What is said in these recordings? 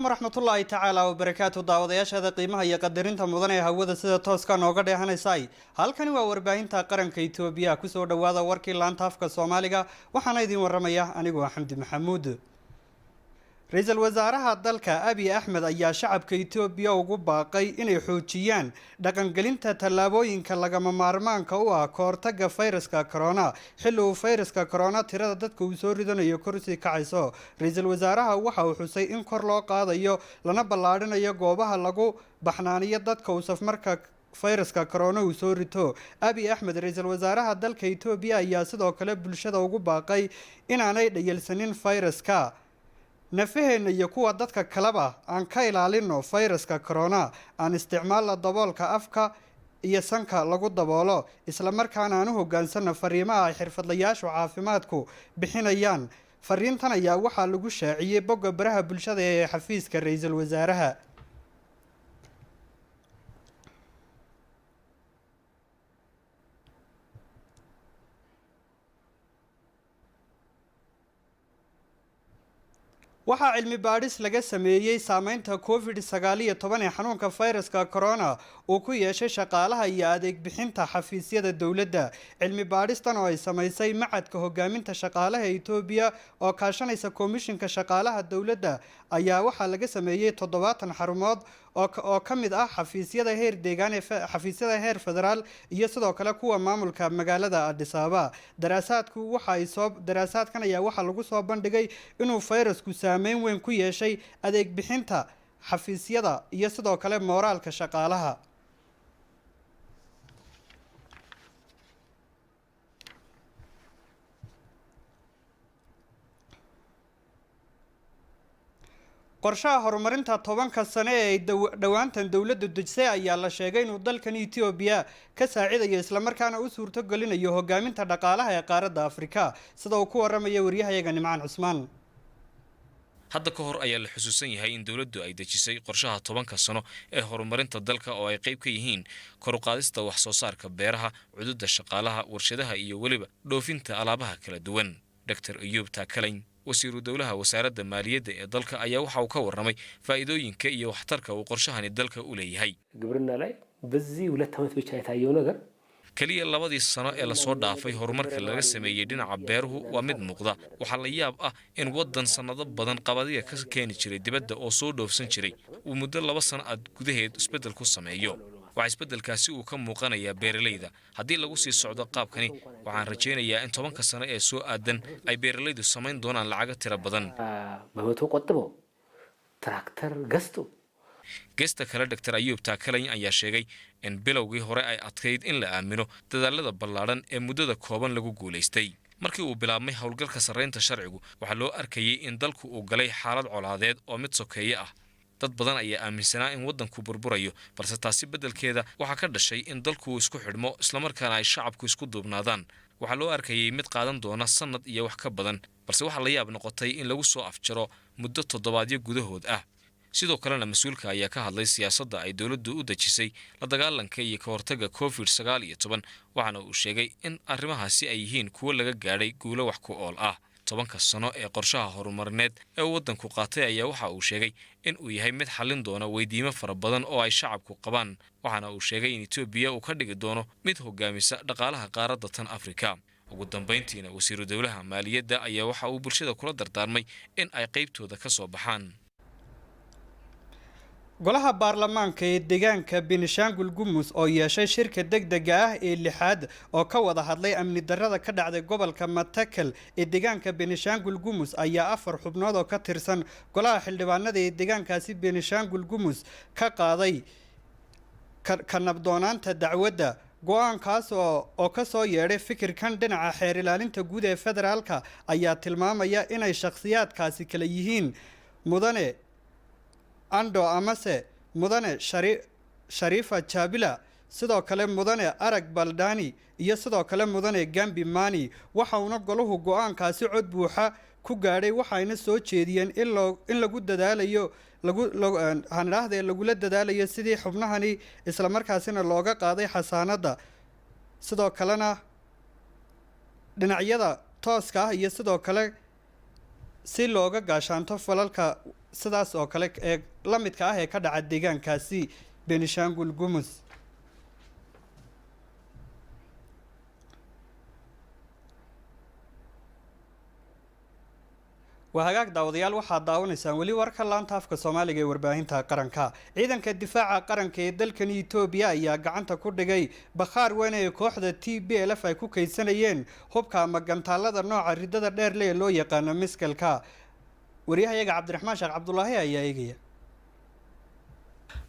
waraxmatullaahi tacaala wabarakaatu daawadayaashaada qiimaha iyo qadarinta mudan ee hawada sida tooska nooga dheehanaysay halkani waa warbaahinta qaranka Itoobiya kusoo dhawaada warkii laanta afka Soomaaliga waxaana idin waramaya anigu Xamdi Maxamuud Ra'iisul Wasaaraha dalka Abiy Ahmed ayaa shacabka Itoobiya ugu baaqay inay xoojiyaan dhaqangelinta tallaabooyinka lagama maarmaanka u ah kahortagga fayraska corona xilli uu fayraska corona tirada dadka uu soo ridanayo korsi kacayso Ra'iisul Wasaaraha waxa uu xusay in kor loo qaadayo lana ballaarinayo goobaha lagu baxnaaniyo dadka uu safmarka fayraska corona uu soo rito Abiy Ahmed Ra'iisul Wasaaraha dalka Itoobiya ayaa sidoo kale bulshada ugu baaqay inaanay dhayalsanin fayraska nafaheena iyo kuwa dadka kaleba aan ka ilaalino fayraska corona aan isticmaalno daboolka afka iyo sanka lagu daboolo isla markaana aan u hogaansano fariimaha xirfadlayaasha caafimaadku bixinayaan fariintan ayaa waxaa lagu shaaciyay bogga baraha bulshada ee xafiiska Ra'iisul Wasaaraha waxaa cilmi baadhis laga sameeyay saameynta COVID-19 ee xanuunka fayraska corona uu ku yeeshay shaqaalaha iyo adeeg bixinta xafiisyada dawladda cilmi baadhistan oo ay sameysay macadka hogaaminta shaqaalaha Itoobiya oo kaashanaysa komishinka shaqaalaha dawladda ayaa waxaa laga sameeyay 70 xarumood oo ka mid ah xafiisyada heer deegaan ee xafiisyada heer federaal iyo sidoo kale kuwa maamulka magaalada Addis Ababa daraasaadkan ayaa waxa lagu soo bandhigay inuu fayrasku saameyn weyn ku yeeshay adeeg bixinta xafiisyada iyo sidoo kale mooraalka shaqaalaha qorshaha horumarinta 10 sano ee dhawaantan dawladdu dejisay ayaa la sheegay inuu dalkan Itoobiya ka saacidayo isla markaana u suurto galinayo hogaaminta dhaqaalaha ee qaaradda Afrika sida uu ku waramayo wariyahayaga Nimcaan Cusmaan hadda ka hor ayaa la xusuusan yahay in dawladdu ay dejisay qorshaha 10 sano ee horumarinta dalka oo ay qayb ka yihiin kor u qaadista wax soo saarka beeraha cududa shaqaalaha warshadaha iyo waliba dhoofinta alaabaha kala duwan Dr. Ayub Taakalayn wasiiru dawlaha wasaaradda maaliyadda ee dalka ayaa waxa uu ka warramay faa'iidooyinka iyo waxtarka uu qorshahani dalka u leeyahay ግብርና ላይ በዚህ 2 ዓመት ብቻ የታየው ነገር kaliya labadii sano ee la soo dhaafay horumarka laga sameeyay dhinaca beeruhu waa mid muuqda waxa la yaab ah in wadan sanado badan qabadiga ka keeni jiray dibadda oo soo dhoofsan jiray uu muddo 2 sano gudaheed isbedel ku sameeyo waxa isbedelkaasi uu ka muuqanayaa beeralayda haddii lagu sii socdo qaabkani waxaan rajaynayaa in 10 sano ee soo aadan ay beeralaydu samayn doonaan lacag tiro badan በመቶ ቆጥበው ትራክተር ገዝቶ geesta kale Dr. Ayub Taakalayn ayaa sheegay in bilowgii hore ay adkayd in la aamino dadaalada ballaaran ee muddada kooban lagu guuleystay markii uu bilaabmay hawlgalka sareynta sharcigu waxa loo arkayay in dalku uu galay xaalad colaadeed oo mid sokeeye ah dad badan ayaa aaminsanaa in wadanku burburayo balse taasi bedelkeeda waxa ka dhashay in dalku isku xidhmo isla markaana ay shacabku isku duubnaadaan waxa loo arkayay mid qaadan doona sanad iyo wax ka badan balse waxa la yaab noqotay in lagu soo afjaro muddo toddobaadyo gudahood ah sidoo kalena mas'uulka ayaa ka hadlay siyaasadda ay dawladdu u dejisay la dagaalanka iyo ka hortagga COVID-19 waxaana uu sheegay in arrimahaasi ay yihiin kuwo laga gaadhay guulo wax ku ool ah 10 sano ee qorshaha horumarineed ee wadanku qaatay ayaa waxa uu sheegay in uu yahay mid xallin doona weydiimo fara badan oo ay shacabku qabaan waxaana uu sheegay in Itoobiya uu ka dhigi doono mid hogaamisa dhaqaalaha qaaradda tan Afrika ugu dambeyntiina wasiiru dawlaha maaliyadda ayaa waxa uu bulshada kula dardaarmay in ay qaybtooda ka soo baxaan golaha baarlamaanka ee deegaanka Benishangul Gumus oo yeeshay shirka degdega ah ee lixaad oo ka wada hadlay amni darrada ka dhacday gobolka Matakel ee deegaanka Benishangul Gumus ayaa 4 xubnood oo ka tirsan golaha xildhibaanada ee deegaankaasi Benishangul Gumus ka qaaday ka nabdoonaanta dacwadda go'aankaas oo ka soo yeedhay fikirkan dhinaca xeer ilaalinta guud ee federaalka ayaa tilmaamaya inay shakhsiyaadkaasi kala yihiin mudane Ando Amase mudane Sharifa Chabila sidoo kale mudane Arag Baldani iyo sidoo kale mudane Gambi Mani waxa uu goluhu go'aankaasi cod buuxa ku gaadhay waxayna soo jeediyeen in lagu dadaalayo lagula dadaalayo sidii xubnahani isla markaasina looga qaaday xasaanada sidoo kalena dhinacyada tooska ah iyo sidoo kale si looga gaashaanto falalka sidaas oo kale ee la midka ah ee ka dhaca deegaankaasi Benishangul Gumus. وهاجاك داوديال waxaa daawanaysaan wali warka laanta afka Soomaaliga ee warbaahinta qaranka. Ciidanka difaaca qaranka ee dalkan Itoobiya ayaa gacanta ku dhigay bakhaar weyn ee kooxda TPLF ay ku kaydsanayeen hubka ama gantaalada nooca ridada dheer leh loo yaqaan miskalka. Wariyahayaga Cabdiraxmaan Sheekh Cabdullaahi ayaa eegaya.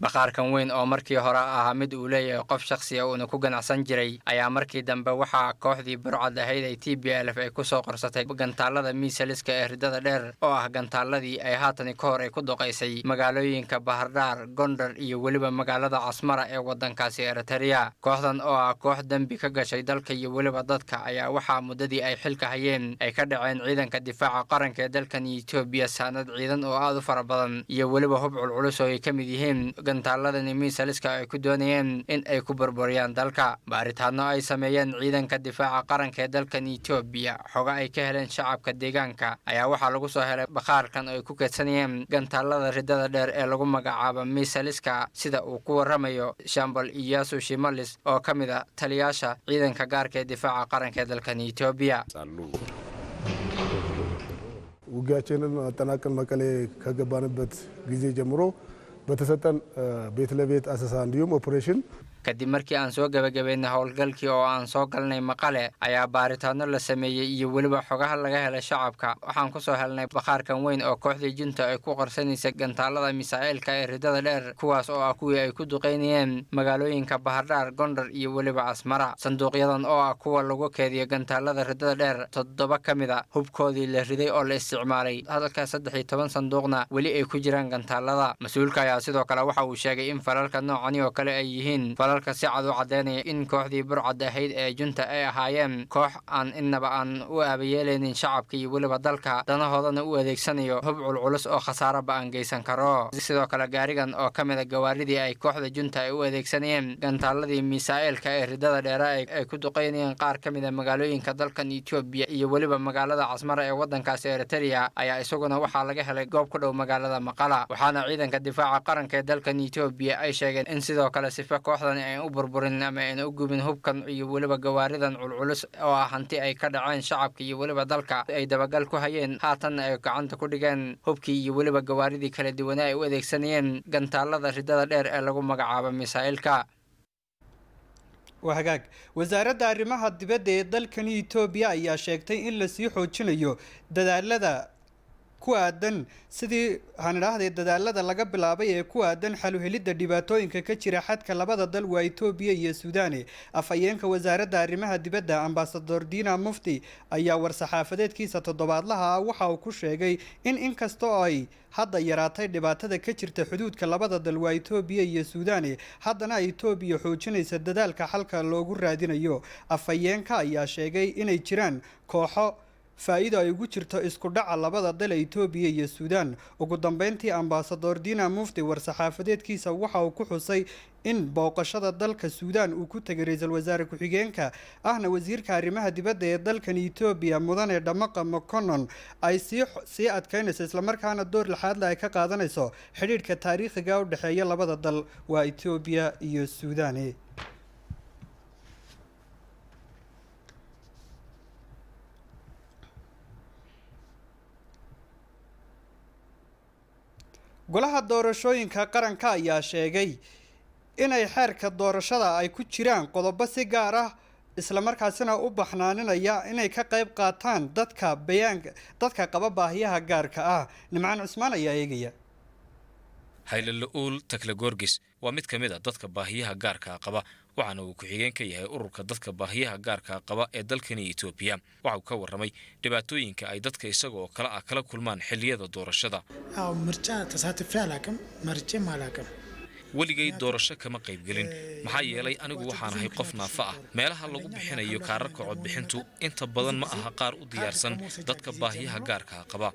bakhaarkan weyn oo markii hore ahaa mid uu leeyahay qof shakhsi ah oo ku ganacsan jiray ayaa markii dambe waxa kooxdii burcad ahayd ay TPLF ay ku soo qorsatay gantaalada miisaliska ee ridada dheer oo ah gantaaladii ay haatan ka hor ay ku doqaysay magaalooyinka Bahardar, Gondar iyo waliba magaalada Casmara ee wadankaasi Eritrea. kooxdan oo ah koox dambi ka gashay dalka iyo waliba dadka ayaa waxa muddadii ay xilka hayeen ay ka dhaceen ciidanka difaaca qaranka ee dalkan Itoobiya sanad ciidan oo aad u fara badan iyo waliba hub culculus oo ay ka mid yihiin gantaaladani miisaliska ay ku doonayeen in ay ku burburiyaan dalka. baaritaano ay sameeyeen ciidanka difaaca qaranka ee dalkan Itoobiya xoga ay ka heleen shacabka deegaanka ayaa waxa lagu soo helay bakhaarkan oo ay ku kaydsanayeen gantaalada ridada dheer ee lagu magacaabo miisaliska sida uu ku waramayo Shambal Iyasu Shimalis oo ka mid ah taliyaasha ciidanka gaarka ee difaaca qaranka ee dalkan Itoobiya. ውጊያችንን አጠናቀን መቀሌ ከገባንበት ጊዜ ጀምሮ በተሰጠን ቤት ለቤት አሰሳ እንዲሁም ኦፕሬሽን kadib markii aan soo gabagabeynay howlgalkii oo aan soo galnay Maqale ayaa baaritaano la sameeyay iyo waliba xogaha laga helay shacabka waxaan ku soo helnay bakhaarkan weyn oo kooxdii junta ay ku qarsanaysa gantaalada misaa'ilka ee ridada dheer kuwaas oo ah kuwii ay ku duqeynayeen magaalooyinka Bahardar, Gondar iyo waliba Casmara. sanduuqyadan oo ah kuwa lagu keediyo gantaalada ridada dheer 7 kamid ah hubkoodii la riday oo la isticmaalay halka 13 sanduuqna wali ay ku jiraan gantaalada. mas'uulka ayaa sidoo kale waxa uu sheegay in falalka noocan oo kale ay yihiin falalka si cad u cadeynaya in kooxdii burcad ahayd ee junta ay ahaayeen koox aan innaba aan u aabayeeleynin shacabka iyo waliba dalka danahoodana u adeegsanayo hub culculus oo khasaaro ba'an geysan karo. sidoo kale gaarigan oo ka mid ah gawaaridii ay kooxda junta ay u adeegsanayeen gantaaladii misaa'ilka ee ridada dheer ay ku duqeynayeen qaar ka mid ah magaalooyinka dalkan Itoobiya iyo waliba magaalada Casmara ee wadankaasi Eritrea ayaa isaguna waxaa laga helay goob ku dhow magaalada Maqala. waxaana ciidanka difaaca qaranka ee dalkan Itoobiya ay sheegeen in sidoo kale sifa kooxdan ay u burburin ama ay u gubin hubkan iyo waliba gawaaridan culculus oo ah hanti ay ka dhaceen shacabka iyo waliba dalka ay dabagal ku hayeen haatan ay gacanta ku dhigeen hubkii iyo waliba gawaaridii kala duwan ay u adeegsanayeen gantaalada ridada dheer ee lagu magacaabo misaa'ilka. وهاجاك وزارة arrimaha dibadda ee dalkan Itoobiya ayaa sheegtay in la sii xoojinayo dadaalada ku aadan sidii haniraahday dadaalada laga bilaabay ee ku aadan xal u helidda dhibaatooyinka ka jira xadka labada dal waa Itoobiya iyo Suudaan. afayeenka wasaaradda arrimaha dibadda Ambassador Dina Mufti ayaa war-saxaafadeedkiisa toddobaadlaha waxa uu ku sheegay in inkastoo ay hadda yaraatay dhibaatada ka jirta xuduudka labada dal waa Itoobiya iyo Suudaan haddana Itoobiya xoojinaysa dadaalka xalka loogu raadinayo. afayeenka ayaa sheegay inay jiraan kooxo faa'iido ay ugu jirto isku dhaca labada dal Itoobiya iyo Suudaan. ugu dambeyntii Ambassador Dina Mufti war-saxaafadeedkiisa waxa uu ku xusay in booqashada dalka Suudaan uu ku tagay ra'iisul wasaare ku-xigeenka ahna wasiirka arrimaha dibadda ee dalkan Itoobiya mudane Dhamaqa Mokonon ay sii adkeynayso isla markaana door laxaad ay ka qaadanayso xiriirka taariikhiga u dhaxeeya labada dal waa Itoobiya iyo Suudaan. golaha doorashooyinka qaranka ayaa sheegay inay xeerka doorashada ay ku jiraan qodobo si gaar ah isla markaasina u baxnaaninaya inay ka qayb qaataan dadka qaba baahiyaha gaarka ah. Nimcaan Cusmaan ayaa eegaya. Haylal-uul Takle Gorgis waa mid ka mid ah dadka baahiyaha gaarka qaba waxaana uu ku-xigeen ka yahay ururka dadka baahiyaha gaarka qaba ee dalkan Itoobiya. waxa uu ka warramay dhibaatooyinka ay dadka isagoo kala kala kulmaan xilliyada doorashada. weligay doorasho kama qayb gelin maxaa yeelay anigu waxaan ahay qof naafa ah. meelaha lagu bixinayo kaararka codbixintu inta badan ma aha qaar u diyaarsan dadka baahiyaha gaarka qaba.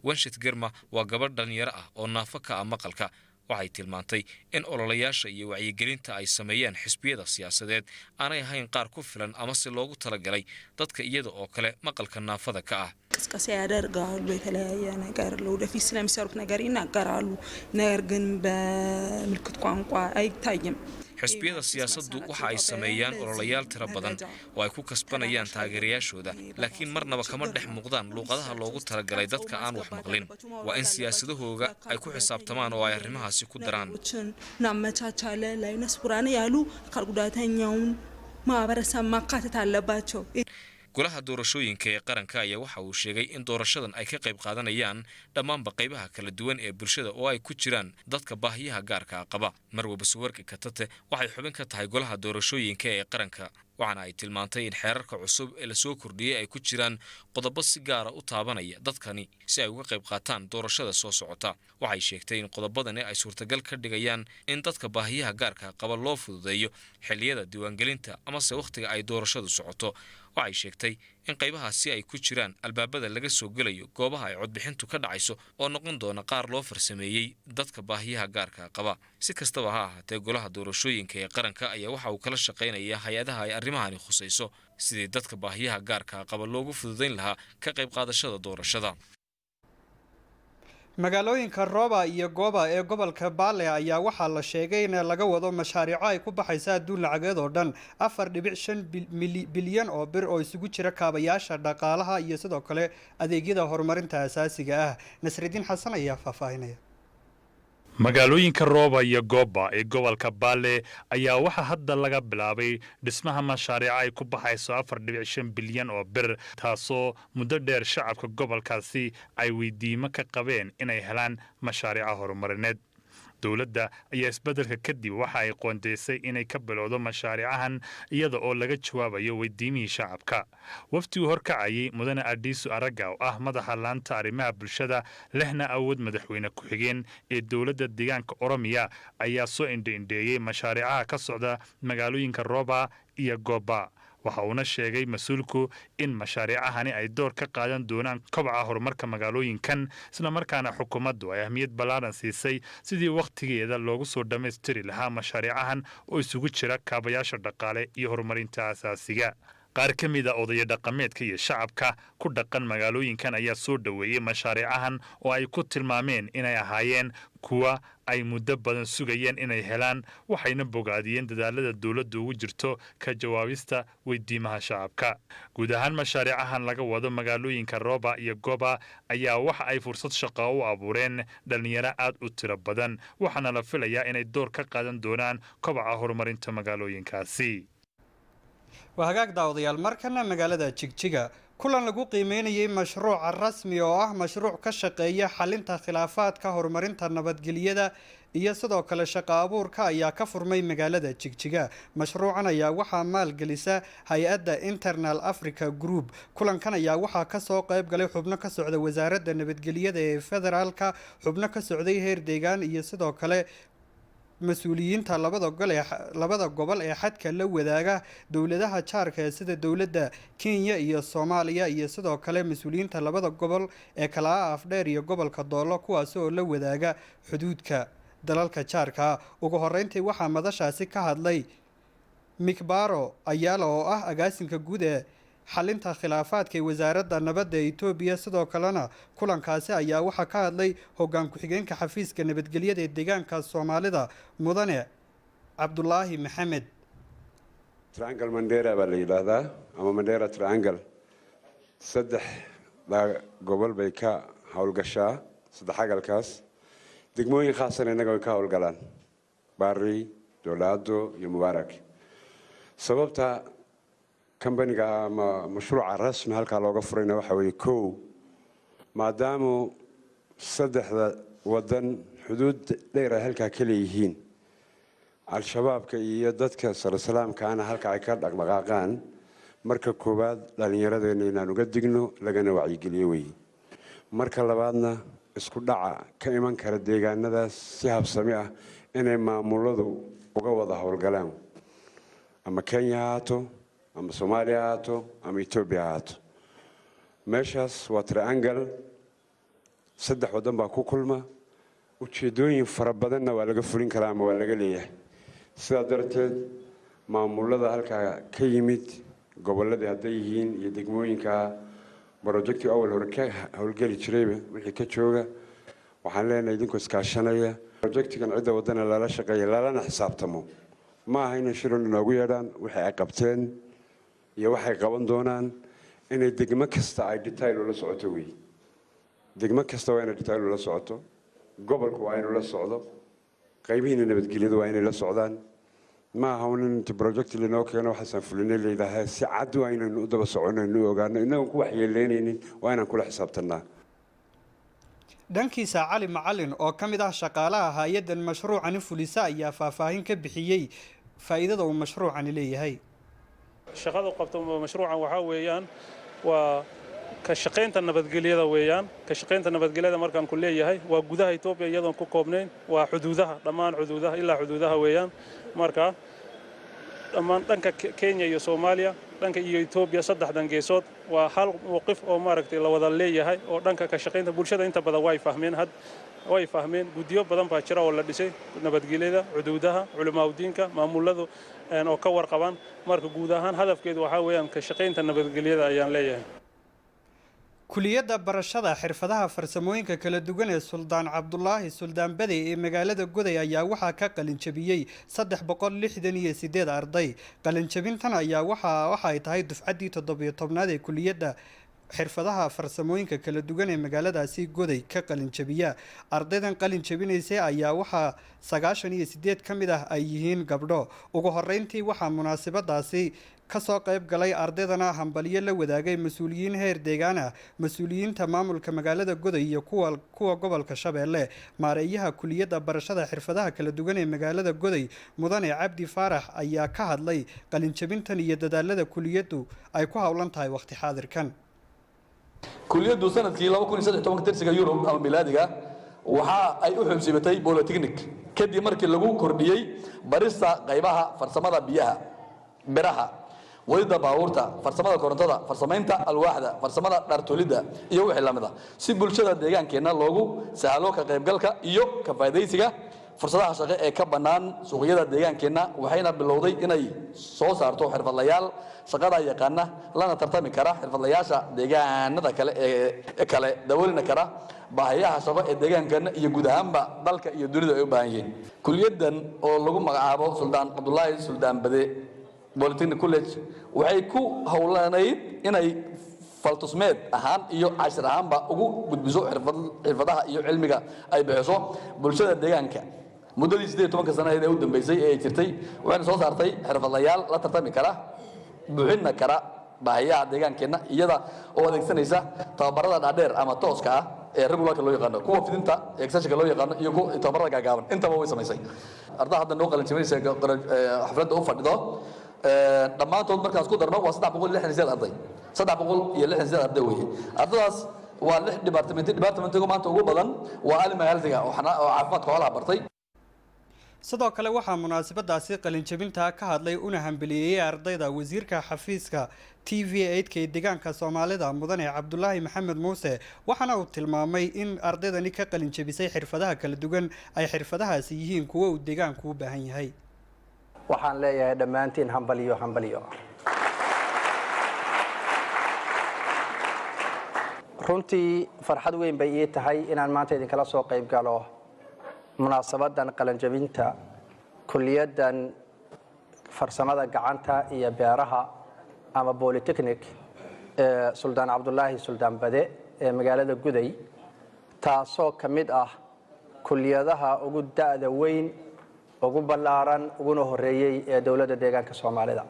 Wanshit Girma waa gabadh dhalinyaro ah oo naafo ka ah maqalka waxay tilmaantay in ololayaasha iyo wacyigelinta ay sameeyaan xisbiyada siyaasadeed aanay ahayn qaar ku filan ama si loogu talagalay dadka iyada oo kale maqalka naafada ka ah ቅስቀሳ ያደርጋሉ የተለያየ ነገር ለወደፊት ስለሚሰሩት ነገር ይናገራሉ ነገር ግን በምልክት ቋንቋ አይታይም xisbiyada siyaasaddu waxa ay sameeyaan ololayaal tiro badan oo ay ku kasbanayaan taageerayaashooda laakiin marnaba kama dhex muuqdaan luuqadaha loogu talagalay dadka aan wax maqlin waa in siyaasadahooga ay ku xisaabtamaan oo ay arrimahaasi ku daraan ናመቻቻለ ላይ ነስቡራን ያሉ አካል ጉዳተኛውን ማህበረሰብ ማካተት አለባቸው golaha doorashooyinka ee qaranka ayaa waxa uu sheegay in doorashadan ay ka qayb qaadanayaan dhammaanba qaybaha kala duwan ee bulshada oo ay ku jiraan dadka baahiyaha gaarka qaba Marwo Basuwarki Katate waxay xubin ka tahay golaha doorashooyinka ee qaranka waxaana ay tilmaantay in xeerarka cusub ee la soo kordhiyay ay ku jiraan qodobo si gaar ah u taabanaya dadkani si ay uga qayb qaataan doorashada soo socota waxay sheegtay in qodobadani ay suurtagal ka dhigayaan in dadka baahiyaha gaarka qaba loo fududeeyo xilliyada diiwaangelinta ama se waqtiga ay doorashadu socoto waxay sheegtay in qaybahaasi ay ku jiraan albaabada laga soo gelayo goobaha ay codbixintu ka dhacayso oo noqon doona qaar loo farsameeyay dadka baahiyaha gaarka qaba si kastaba ha ahaatee golaha doorashooyinka ee qaranka ayaa waxa uu kala shaqeynayaa hay'adaha ay arrimahani khusayso sidii dadka baahiyaha gaarka qaba loogu fududeyn lahaa ka qayb qaadashada doorashada magaalooyinka Rooba iyo Gooba ee gobolka Baale ayaa waxaa la sheegay in laga wado mashaariic ay ku baxaysa adduun lacageed oo dhan 4.5 bilyan oo bir oo isugu jira kaabayaasha dhaqaalaha iyo sidoo kale adeegyada horumarinta aasaasiga ah Nasridiin Xasan ayaa faahfaahinaya magaalooyinka Rooba iyo Gooba ee gobolka Baale ayaa waxa hadda laga bilaabay dhismaha mashaariic ay ku baxayso 4.5 bilyan oo bir taasoo muddo dheer shacabka gobolkaasi ay weydiimo ka qabeen inay helaan mashaariic horumarineed dawladda ayaa isbeddelka kadib waxa ay qoondeysay inay ka bilowdo mashaariicahan iyada oo laga jawaabayo weydiimihii shacabka waftigu horkacayay mudane Adiisu Araga oo ah madaxa laanta arrimaha bulshada lehna awood madaxweyne ku xigeen ee dawladda deegaanka Oromiya ayaa soo indheeyay mashaariicaha ka socda magaalooyinka Rooba iyo Gooba waxa uu sheegay mas'uulku in mashaariicahani ay door ka qaadan doonaan kobaca horumarka magaalooyinkan isla markaana xukuumaddu ay ahmiyad ballaaran siisay sidii waqtigeeda loogu soo dhameystiri lahaa mashaariicahan oo isugu jira kaabayaasha dhaqaale iyo horumarinta aasaasiga qaar ka mid ah odaya dhaqameedka iyo shacabka ku dhaqan magaalooyinkan ayaa soo dhaweeyay mashaariicahan oo ay ku tilmaameen inay ahaayeen kuwa ay muddo badan sugayeen inay helaan waxayna bogaadiyeen dadaalada dawladdu ugu jirto ka jawaabista weydiimaha shacabka guud ahaan mashaariicahan laga wado magaalooyinka Rooba iyo Gooba ayaa waxa ay fursad shaqo u abuureen dhalinyaro aad u tiro badan waxaana la filayaa inay door ka qaadan doonaan kobaca horumarinta magaalooyinkaasi وهاجاك داوديال مركنا مجالة تشيكا كلنا لجو قيميني مشروع الرسمي أو مشروع كشقية حلنتا خلافات كهرمرنتا نبات جليدة يصدق كل شقابور كايا كفرمي مجالة تشيكا مشروعنا يا وحى مال جلسة هيئة انترنال أفريكا جروب كلنا كان يا وحى كسوق يبقى حبنا كسعودة وزارة نبات جليدة فدرال كحبنا كسعودية هير ديجان يصدق كل مسؤوليinta labada gobol ee xadka la wadaaga dawladaha jaarka sida dawladda Kenya iyo Soomaaliya iyo sidoo kale mas'uuliyiinta labada gobol ee kala afdheer iyo gobolka Doolo kuwaas oo la wadaaga xuduudka dalalka jaarka ugu horeyntii waxa madashaasi ka hadlay Mikbaro Ayala oo ah agaasinka guud ee xalinta khilaafaadka wasaaradda nabadda Itoobiya sidoo kalena kulankaasi ayaa waxa ka hadlay hoggaan ku xigeenka xafiiska nabadgelyada ee deegaanka Soomaalida mudane Cabdullaahi Maxamed Triangle Mandera baa la yiraahdaa ama Mandera Triangle saddex gobol bay ka hawlgashaa saddex agalkaas degmooyin khaasan inaga way ka hawlgalaan Bari Dowlado iyo Mubarak sababta كمبانيga مشروع رسمي halka looga furayna waxa weey koow maadaama saddexda wadan xuduud dheer halka kale yihiin al-shabaabka iyo dadka salaamkaana halka ay ka dhaqdhaqaaqaan marka koobaad dhalinyaradeena inaan uga digno lagana wacyigeliyo weey marka labaadna isku dhaca ka iman kara deegaanadaas si habsami ah inay maamuladu uga wada hawlgalaan ama Kenya haato ama Soomaaliya haato ama Itoobiya haato meeshaas waa triangle saddex wadan baa ku kulma ujeedooyin fara badanna waa laga fulin karaa ama waa laga leeyahay sidaa darteed maamulada halkaa ka yimid gobolladii hadday yihiin iyo degmooyinka projecti awal hore ka howlgeli jirayba wixii ka jooga waxaan leenahay idinkoo iskaashanaya projectigan cidda wadana lala shaqeeya lalana xisaabtamo ma aha inay shirun inoogu yeedhaan wixii ay qabteen iyo waxay qaban doonaan inay degmo kasta ay detail ula socoto wey degmo kasta waa inay detail ula socoto gobolku waa inuu la socdo qaybihiina nabadgelyadu waa inay la socdaan ma aha in inta project linoo keeno waxaasan fulinay leedahay si cad waa inaynu u daba soconaynu u ogaano inagoon ku waxyeeleynaynin waa inaan kula xisaabtanaa dhankiisa cali macalin oo ka mid ah shaqaalaha hay-addan mashruucani fulisa ayaa faahfaahin ka bixiyey faa'iidada uu mashruucani leeyahay shaqada qabto mashruucan waxaa weeyaan waa ka shaqaynta nabadgelyada weeyaan ka shaqaynta nabadgelyada markaan ku leeyahay waa gudaha Itoobiya iyadoon ku koobnayn waa xuduudaha dhammaan xuduudaha ilaa xuduudaha weeyaan marka dhammaan dhanka Kenya iyo Soomaaliya dhanka iyo Itoobiya saddexdan geesood waa hal mowqif oo maaragtay la wada leeyahay oo dhanka ka shaqaynta bulshada inta badan way fahmeen guddiyo badan baa jira oo la dhisay nabadgelyada xuduudaha culimaadiinka maamuladu oo ka warqabaan marka guud ahaan hadafkeedu waxa weeyaan ka shaqaynta nabadgelyada ayaan leeyahay kuliyadda barashada xirfadaha farsamooyinka kala duwan ee Suldaan Cabdulaahi Suldaan Bade ee magaalada Goday ayaa waxaa ka qalin jabiyay 368 arday qalin jabintan ayaa waxa ay tahay dufcadii 17aad ee kuliyadda xirfadaha farsamooyinka kala duwan ee magaaladaasi Goday ka qalin jabiya ardaydan qalin jabinaysay ayaa waxa 98 kamid ah ay yihiin gabdho ugu horeyntii waxa munaasabadaasi kasoo qayb galay ardaydana hambaliyo la wadaagay mas'uuliyiin heer deegaan ah mas'uuliyiinta maamulka magaalada Goday iyo kuwa gobolka Shabeelle maareeyaha kuliyadda barashada xirfadaha kala duwan ee magaalada Goday mudane Cabdi Faarax ayaa ka hadlay qalin jabintan iyo dadaalada kuliyaddu ay ku hawlan tahay waqti xaadirkan kuliyaddu sanadkii 2013 tirsiga Yurub ama milaadiga waxa ay u xubsibatay polytechnic kadib markii lagu kordhiyay barista qaybaha farsamada biyaha biraha wayda baabuurta farsamada korontada farsamaynta alwaaxda farsamada dhartolida iyo wixii la mid ah si bulshada deegaankeena loogu sahlo ka qaybgalka iyo ka faa'iideysiga fursadaha shaqo ee ka banaan suuqyada deegaankeena waxayna bilowday inay soo saarto xirfadlayaal shaqada yaqaana lana tartami kara xirfadlayaasha deegaanada kale daboolina kara baahiyaha shaqo ee deegaankeena iyo guud ahaanba dalka iyo dunida ay u baahan yihiin kuliyadan oo lagu magacaabo Suldaan Cabdulaahi Suldaan Bade Polytechnic College waxay ku hawlanayd inay faltusmeed ahaan iyo cashir ahaanba ugu gudbiso xirfadaha iyo cilmiga ay bixiso bulshada deegaanka muddadii 18 sano ee u dambeysay ee jirtay waxay soo saartay xirfadlayaal la tartami kara buuxina kara baahiyaha deegaankeena iyada oo adeegsanaysa tababarada dhaadheer ama tooska ah ee regularka loo yaqaan kuwa fidinta extensionka loo yaqaan iyo kuwa tababarada gaagaaban intaba way samaysay ardayda hadda noo qalin jabinaysa xafladda u fadhido dhammaantood markaas ku darno waa 368 arday 368 arday weeye ardaydaas waa 6 departmentiga maanta ugu badan waa cilmiga oo caafimaadka xoolaha bartay sidoo kale waxaa munaasabadaasi qalin jabinta ka hadlay una hambaliyay ardayda wasiirka xafiiska TV8 ee deegaanka Soomaalida mudane Cabdulaahi Maxamed Muuse waxaana uu tilmaamay in ardaydani ka qalin jabisay xirfadaha kala duwan ay xirfadahaasi yihiin kuwa uu deegaanku u baahan yahay waxaan leeyahay dhammaantiin hambaliyo runtii farxad weyn bay ii tahay inaan maanta idin kala soo qayb galo munaasabadan qalan jabinta kuliyaddan farsamada gacanta iyo beeraha ama polytechnic ee Suldaan Cabdulaahi Suldaan Bade ee magaalada Goday taasoo ka mid ah kuliyadaha ugu da'da weyn ugu ballaaran uguna horeeyay ee dawladda deegaanka Soomaalida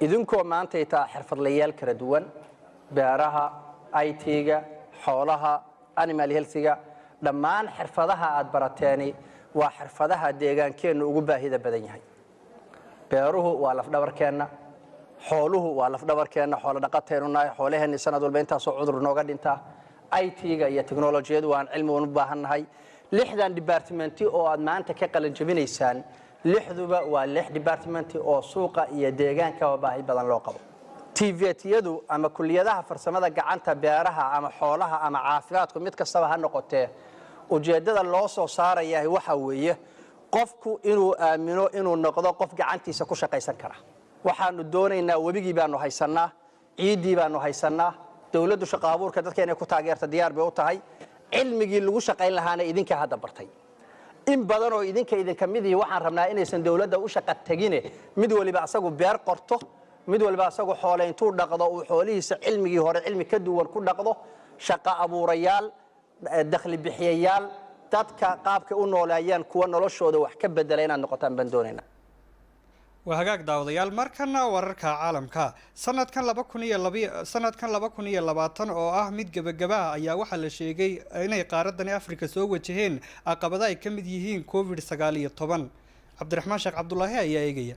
idinkoo maanta ay tahay xirfadlayaal kala duwan beeraha IT-ga xoolaha animal health-ga dhammaan xirfadaha aad barateeni waa xirfadaha deegaankeenu ugu baahida badan yahay beeruhu waa lafdhabarkeena xooluhu waa lafdhabarkeena xoolo dhaqateenu nahay xoolaheena sanad walba intaas oo cudur nooga dhinta IT-ga iyo teknolojiyadu waan cilmi u baahannahay 6 department oo aad maanta ka qalin jabinaysaan 6duba waa 6 department oo suuqa iyo deegaanka baahi badan loo qabo TVET-yadu ama kuliyadaha farsamada gacanta beeraha ama xoolaha ama caafimaadku mid kastaba ha noqotee ujeeddada loo soo saarayaa waxa weeye qofku inuu aamino inuu noqdo qof gacantiisa ku shaqaysan kara waxaanu doonaynaa webigii baanu haysannaa ciidii baanu haysannaa dawladdu shaqo abuurka dadka inay ku taageerto diyaar bay u tahay cilmigii lagu shaqayn lahaana idinka hadda bartay in badan oo idinka midii waxaan rabnaa inaysan dawladda u shaqo tagine mid waliba asagu beer qorto mid waliba asagu xoolo intuu dhaqdo uu xoolihiisa cilmigii hore cilmi ka duwan ku dhaqdo shaqo abuurayaal dakhli bixiyayaal dadka qaabka u noolayaan kuwa noloshooda wax ka bedela inaad noqotaan baan doonaynaa waa hagaag daawadayaal markana wararka caalamka sanadkan 2020 oo ah mid gabagaba ah ayaa waxaa la sheegay inay qaaradani Afrika soo wajaheen caqabado ay ka mid yihiin COVID-19 Cabdiraxmaan Sheekh Cabdullaahi ayaa eegaya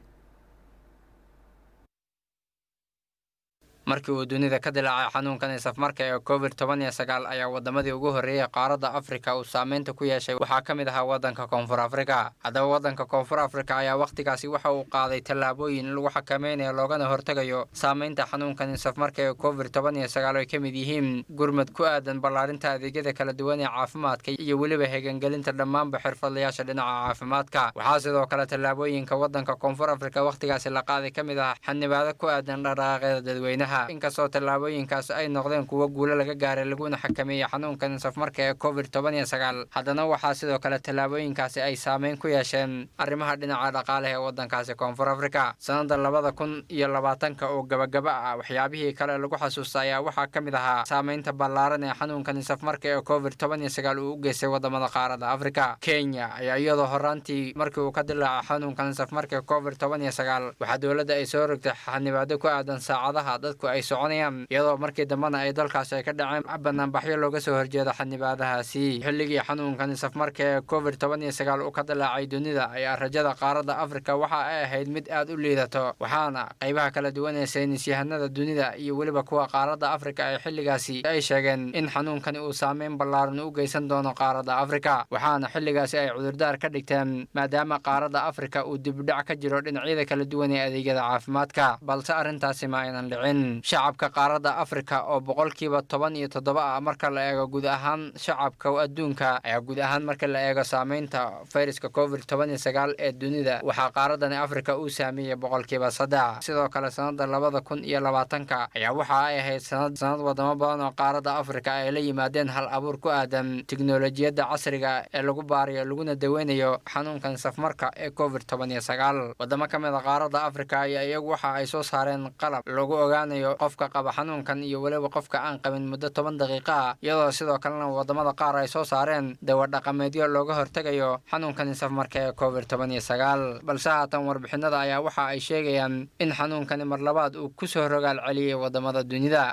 markii uu dunida ka dilaacay xanuunkan safmarka ee COVID-19 ayaa wadamadii ugu horeeyay qaaradda Afrika uu saameynta ku yeeshay waxaa ka mid ahaa wadanka Koonfur Afrika haddaba wadanka Koonfur Afrika ayaa waqtigaasi waxa uu qaaday tallaabooyin lagu xakameynayo loogana hortagayo saameynta xanuunkan safmarka ee COVID-19 ay ka mid yihiin gurmad ku aadan ballaarinta adeegyada kala duwan ee caafimaadka iyo weliba heegangelinta dhammaan xirfadlayaasha dhinaca caafimaadka waxaa sidoo kale tallaabooyinka wadanka Koonfur Afrika waqtigaasi la qaaday ka mid ah xanibaado ku aadan dhaqdhaqaaqyada dadweynaha inkastoo tallaabooyinkaas ay noqdeen kuwo guulo laga gaaray laguna xakameeyay xanuunkan safmarka ee COVID-19 haddana waxaa sidoo kale tallaabooyinkaasi ay saameyn ku yeesheen arrimaha dhinaca dhaqaalaha ee wadankaasi Koonfur Afrika sanadda 2020 oo gabagaba ah waxyaabihii kale lagu xasuustay ayaa waxaa ka mid ahaa saameynta ballaaran ee xanuunkan safmarka ee COVID-19 uu u geystay wadamada qaaradda Afrika Kenya ayaa iyadoo horaantii markii uu ka dilaacay xanuunkan safmarka ee COVID-19 waxaa dawladda ay soo rogtay xanibaado ku aadan saacadaha dadku ay soconayaan iyadoo markii dambana ay dalkaas ay ka dhaceen banaanbaxyo looga soo horjeedo xanibaadahaasi xilligii xanuunkan safmarka ee COVID-19 uu ka dilaacay dunida ayaa rajada qaaradda Afrika waxa ay ahayd mid aad u liidato waxaana qaybaha kala duwan ee saynisyahanada dunida iyo weliba kuwa qaaradda Afrika ay xilligaasi ay sheegeen in xanuunkan uu saameyn ballaaran u geysan doono qaaradda Afrika waxaana xilligaasi ay cudurdaar ka dhigteen maadaama qaaradda Afrika uu dib u dhac ka jiro dhinacyada kala duwan ee adeegyada caafimaadka balse arrintaasi ma aynan dhicin shacabka qaaradda Afrika oo boqolkiiba 17 marka la eego guud ahaan shacabka adduunka ayaa guud ahaan marka la eego saameynta fayraska COVID-19 ee dunida waxa qaaraddan Afrika uu saameeyay boqolkiiba 3 sidoo kale sanadda 2020 ayaa waxa ay ahayd sanad wadamo badan oo qaaradda Afrika ay la yimaadeen hal abuur ku aadan tiknoolajiyadda casriga ee lagu baarayo laguna daweynayo xanuunkan safmarka ee COVID-19 wadamo ka mid ah qaaradda Afrika ayaa iyagu waxa ay soo saareen qalab lagu ogaanayo qofka qaba xanuunkan iyo waliba qofka aan qabin muddo 10 daqiiqo ah iyadoo sidoo kalena wadamada qaar ay soo saareen dawo dhaqameedyo looga hortagayo xanuunkan safmarka ee COVID-19 balse haatan warbixinada ayaa waxa ay sheegayaan in xanuunkan mar labaad uu ku soo rogaal celiyay wadamada dunida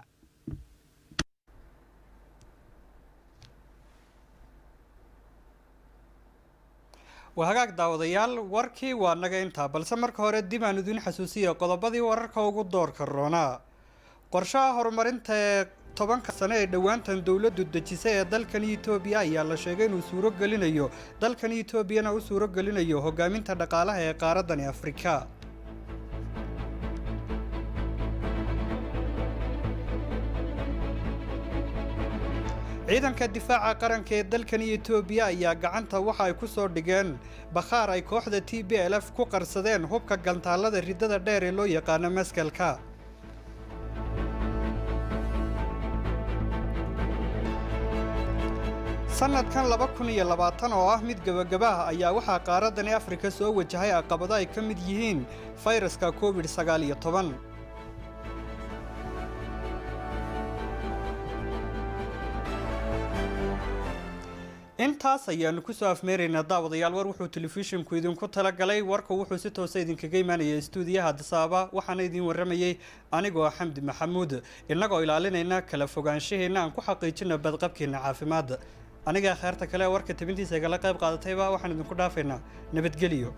وهاجاك daawadayaal warkii waa naga inta balse marka hore dib aan idin xasuusiyo qodobadii wararka ugu door karoona qorshaha horumarinta 10 sano ee dhawaantan dawladdu dejisay ee dalkan Itoobiya ayaa la sheegay inuu suuro gelinayo dalkan Itoobiyana uu suuro gelinayo hogaaminta dhaqaalaha ee qaaraddan Afrika ciidanka difaaca qaranka ee dalkan Itoobiya ayaa gacanta waxa ay ku soo dhigeen bakhaar ay kooxda TPLF ku qarsadeen hubka gantaalada ridada dheer ee loo yaqaan maskalka sanadkan 2020 oo ah mid gabagaba ah ayaa waxa qaaraddan Afrika soo wajahay caqabado ay ka mid yihiin fayraska COVID-19 intaas ayaanu ku soo afmeeraynaa daawadayaal war wuxuu telefishinku idinku tala galay warka wuxuu si toos ah idinkaga imaanayay stuudiyaha Dasaaba waxaana idin waramayay anigoo Xamdi Maxamuud inagoo ilaalinayna kala fogaanshaheena aan ku xaqiijino badqabkeena caafimaad aniga khayrta kale warka tabintiisa kala qayb qaadatayba waxaan idinku dhaafaynaa nabadgeliyo